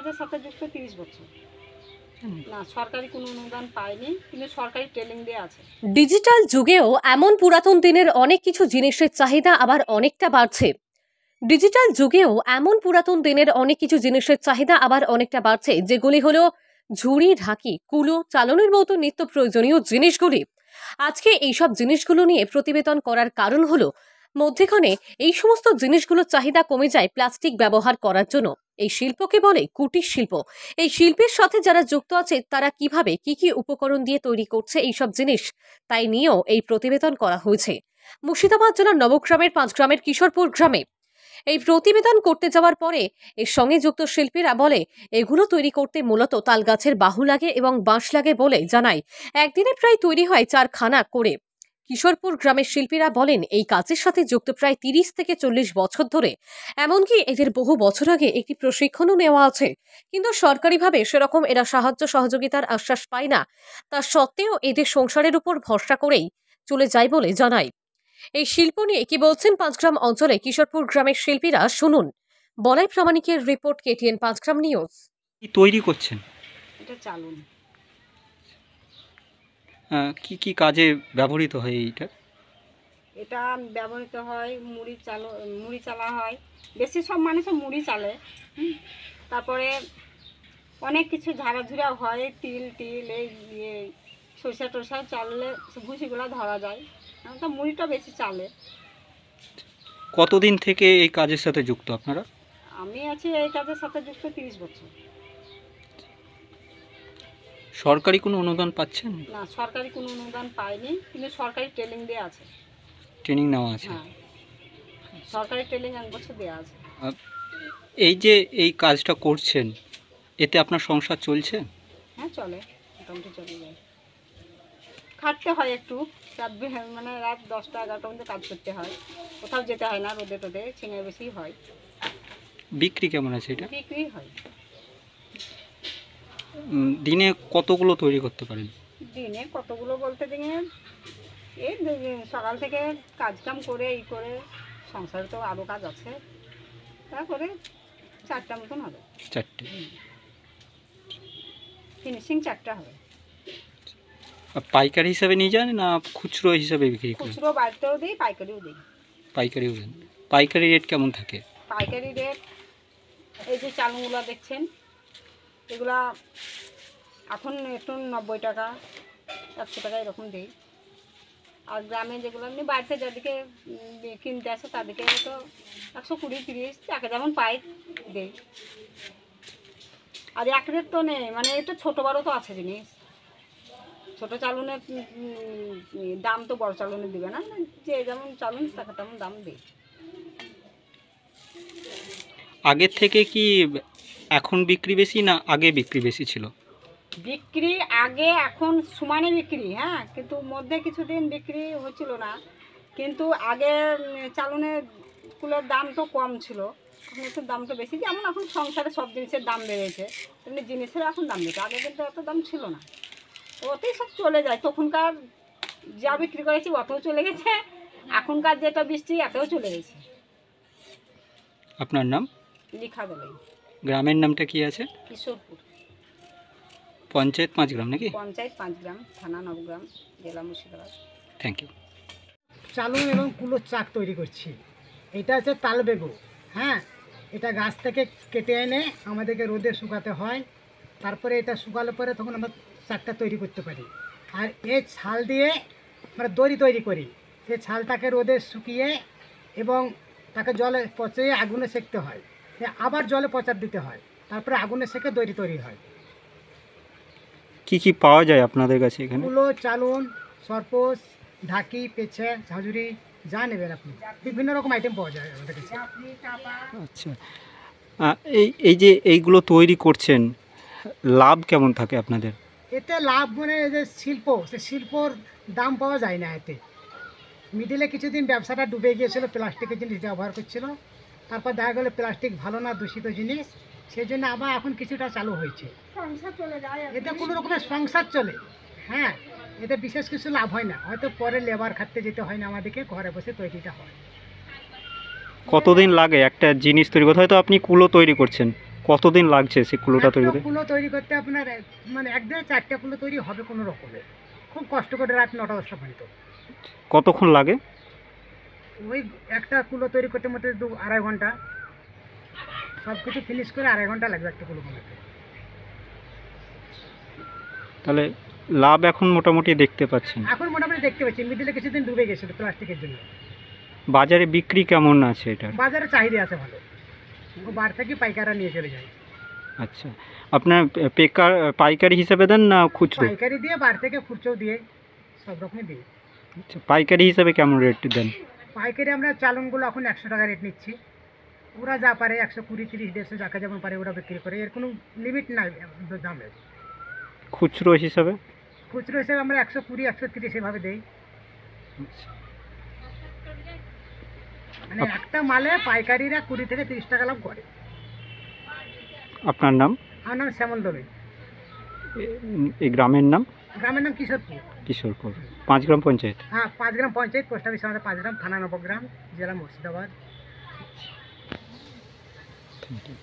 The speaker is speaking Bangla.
কাজের সাথে যুক্ত 30 বছর। না, সরকারি কোনো অনুদান পাইনি, কিন্তু সরকারি ট্রেনিং দেওয়া আছে। ডিজিটাল যুগেও এমন পুরাতন দিনের অনেক কিছু জিনিসের চাহিদা আবার অনেকটা বাড়ছে। ডিজিটাল যুগেও এমন পুরাতন দিনের অনেক কিছু জিনিসের চাহিদা আবার অনেকটা বাড়ছে, যেগুলি হলো ঝুড়ি, ঢাকি, কুলো, চালনের মতো নিত্য প্রয়োজনীয় জিনিসগুলি। আজকে এইসব জিনিসগুলো নিয়ে প্রতিবেদন করার কারণ হলো মধ্যেখানে এই সমস্ত জিনিসগুলোর চাহিদা কমে যায় প্লাস্টিক ব্যবহার করার জন্য। এই শিল্পকে বলে কুটির শিল্প। এই শিল্পের সাথে যারা যুক্ত আছে তারা কিভাবে কি কি উপকরণ দিয়ে তৈরি করছে এইসব জিনিস, তাই নিয়েও এই প্রতিবেদন করা হয়েছে মুর্শিদাবাদ জেলার নবগ্রামের 5 গ্রামের কিশোরপুর গ্রামে। এই প্রতিবেদন করতে যাওয়ার পরে এর সঙ্গে যুক্ত শিল্পীরা বলে এগুলো তৈরি করতে মূলত তাল গাছের বাহু লাগে এবং বাঁশ লাগে বলে জানায়। একদিনে প্রায় তৈরি হয় 4 খানা করে। কিশোরপুর গ্রামের শিল্পীরা বলেন এই কাজের সাথে যুক্ত প্রায় 30 থেকে 40 বছর ধরে। এমনকি এদের বহু বছর আগে একটি প্রশিক্ষণও নেওয়া আছে, কিন্তু সরকারিভাবে সেরকম এরা সাহায্য সহযোগিতার আশ্বাস পায় না। তা সত্ত্বেও এদের সংসারের উপর ভরসা করেই চলে যায় বলে জানায়। এই শিল্প নিয়ে কি বলছেন 5 গ্রাম অঞ্চলে কিশোরপুর গ্রামের শিল্পীরা, শুনুন। বলাই প্রামাণিকের রিপোর্ট, KTN 5 গ্রাম নিউজ। কি তৈরি করছেন? এটা চালুন। কি কি কাজে ব্যবহৃত হয় এইটা? এটা ব্যবহৃত হয় মুড়ি চালা হয়, বেশি সব মানুষের মুড়ি চালে। তারপরে অনেক কিছু ঝাড়াঝুড়া হয়, তিল এই সরষা টরষা চাললে ভুসিগুলো ধরা যায়। তো মুড়িটা বেশি চালে। কতদিন থেকে এই কাজের সাথে যুক্ত আপনারা? আমি আছি এই কাজের সাথে যুক্ত 30 বছর। সরকারি কোনো অনুদান পাচ্ছেন? না, সরকারি কোনো অনুদান পাইনি, কিন্তু সরকারি ট্রেনিং দেওয়া আছে। ট্রেনিং নেওয়া আছে? হ্যাঁ, সরকারি ট্রেনিং 1 বছর দেওয়া আছে। এই যে এই কাজটা করছেন, এতে আপনার সংসার চলছে? হ্যাঁ, চলে, মোটামুটি চলে যায়। খাটতে হয় একটু, মানে রাত 10টা 11টা পর্যন্ত কাজ করতে হয়। কোথাও যেতে হয় না, রোদে টোদে ছিঙে বেশি হয়। বিক্রি কেমন আছে এটা? বিক্রি হয়। দিনে কতগুলো তৈরি করতে পারেন? দিনে কতগুলো বলতে এই সকাল থেকে কাজ কাম করে করে সংসারে তো আরও কাজ আছে, তারপরে 4টা মতন হবে। 4টে? ফিনিশিং 4টা হবে। পাইকারি হিসাবে নিয়ে যান না খুচরো হিসাবে বিক্রি করেন? খুচরো বাড়িতেও দিই, পাইকারিও দিই। পাইকারিও দেন? পাইকারি রেট কেমন থাকে? পাইকারি রেট, এই যে চালগুলো দেখছেন, এগুলা এখন একটু 90 টাকা 100 টাকা এরকম দিই। আর গ্রামে যেগুলো এমনি বাড়িতে যাদেরকে কিনতে আসে তাদেরকে তো 120 30 যাকে যেমন পাই দেই। আর এক রেট তো নেই, মানে এটা ছোটো বড়ো তো আছে জিনিস। ছোটো চালুনের দাম তো বড় চালুনের দিবে না, যে যেমন চালুন তাকে তেমন দাম দিই। আগের থেকে কি এখন বিক্রি বেশি না আগে বিক্রি বেশি ছিল? বিক্রি আগে এখন সমানে বিক্রি, হ্যাঁ, কিন্তু মধ্যে কিছুদিন বিক্রি হচ্ছিল না। কিন্তু আগে চালনের কুলের দাম তো কম ছিল, এখন একটু দামটা বেশি। যেমন এখন সংসারে সব জিনিসের দাম বেড়েছে, তেমনি জিনিসের এখন দাম বেড়েছে। আগে কিন্তু এত দাম ছিল না, ওতেই সব চলে যায়। তখনকার যা বিক্রি করেছি অতও চলে গেছে, এখনকার যেটা বৃষ্টি এতেও চলে গেছে। আপনার নাম? লিখা দিলে। গ্রামের নামটা কি আছে? কিশোরপুর। পঞ্চায়েত 5 গ্রাম নাকি? পঞ্চায়েত 5 গ্রাম, থানা নবগ্রাম, জেলা মুর্শিদাবাদ। Thank you. চালুন এবং কুলোর চাক তৈরি করছি। এটা হচ্ছে তালবেগু। হ্যাঁ, এটা গাছ থেকে কেটে এনে আমাদেরকে রোদে শুকাতে হয়। তারপরে এটা শুকালে পরে তখন আমরা চাকটা তৈরি করতে পারি। আর এই ছাল দিয়ে আমরা দড়ি তৈরি করি। সেই ছালটাকে রোদে শুকিয়ে এবং তাকে জলে পচিয়ে আগুনে সেঁকতে হয়, আবার জলে পচার দিতে হয়, তারপরে আগুনে সেঁকে দড়ি তৈরি হয়। কি কি পাওয়া যায় আপনাদের কাছে এখানে? কুলো, চালুন, সরপোষ, ঢাকি, পেছে, ঝাঁঝুরি, যা নেবেন আপনি, বিভিন্ন রকম আইটেম পাওয়া যায় আমাদের কাছে। আচ্ছা, এই যে এইগুলো তৈরি করছেন, লাভ কেমন থাকে আপনাদের? এতে লাভ মানে যে শিল্প, সে শিল্পর দাম পাওয়া যায় না এতে। মিডিলে কিছুদিন ব্যবসাটা ডুবে গিয়েছিল, প্লাস্টিকের জিনিস ব্যবহার করছিল। তারপর দেখা গেলো প্লাস্টিক ভালো না, দূষিত জিনিস, সেই জন্য আবার এখন কিছুটা চালু হয়েছে। সংসার চলে যায়, এতে কোনো রকমের সংসার চলে। হ্যাঁ, এতে বিশেষ কিছু লাভ হয় না, হয়তো পরে লেবার খাটতে যেতে হয় না, আমাদেরকে ঘরে বসে তৈরিটা হয়। কতদিন লাগে একটা জিনিস তৈরি করতে? হয়তো আপনি কুলো তৈরি করছেন, কতদিন লাগছে সেই কুলোটা তৈরি একটা করতে? কুলো তৈরি করতে আপনার মানে একদিনে 4টা কুলো তৈরি হবে কোনো রকমে, খুব কষ্ট করে রাত 9টা 10টা পর্যন্ত। কতক্ষণ লাগে? ওই একটা কুলো তৈরি করতে মধ্যে 2-2.5 ঘন্টা, সব কিছু ফিনিশ করে 2.5 ঘন্টা লাগবে একটা কুলো বানাতে। তাহলে লাভ এখন মোটামুটি দেখতে পাচ্ছেন। এখন মোটামুটি দেখতে পাচ্ছি, মিডিলে কিছুদিন ডুবে গেছিল প্লাস্টিকের জন্য। বাজারে বিক্রি কেমন আছে এটার? বাজারে চাহিদা আছে ভালো, বার থেকে পাইকাররা নিয়ে চলে যায়। আচ্ছা, আপনার পাইকারি হিসাবে দেন না খুচরো? পাইকারি দিয়ে, বার থেকে খুচরো দিয়ে, সব রকমই দিই। আচ্ছা, পাইকারি হিসাবে কেমন রেট দেন? পাইকারি আমরা চালনগুলো এখন 100 টাকা রেট নিচ্ছি, ওরা যা পারে 120, 30, 150 যাকে যেমন পারে ওরা বিক্রি করে, এর কোনো লিমিট নাই দামের। খুচরো হিসাবে? খুচরো হিসেবে আমরা 120, 130 এভাবে দেই। আচ্ছা। মানে একটা মালে পাইকারিরা 20 থেকে 30 টাকা লাভ করে। আপনার নাম? আমার নাম শ্যামল দবে। এই গ্রামের নাম? গ্রামের নাম কিশোরপুর। কিশোরপুর, 5 গ্রাম পঞ্চায়েত। হ্যাঁ, 5 গ্রাম পঞ্চায়েত, পোস্ট অফিস আমাদের 5 গ্রাম, থানা নবগ্রাম, জেলা মুর্শিদাবাদ। Thank you.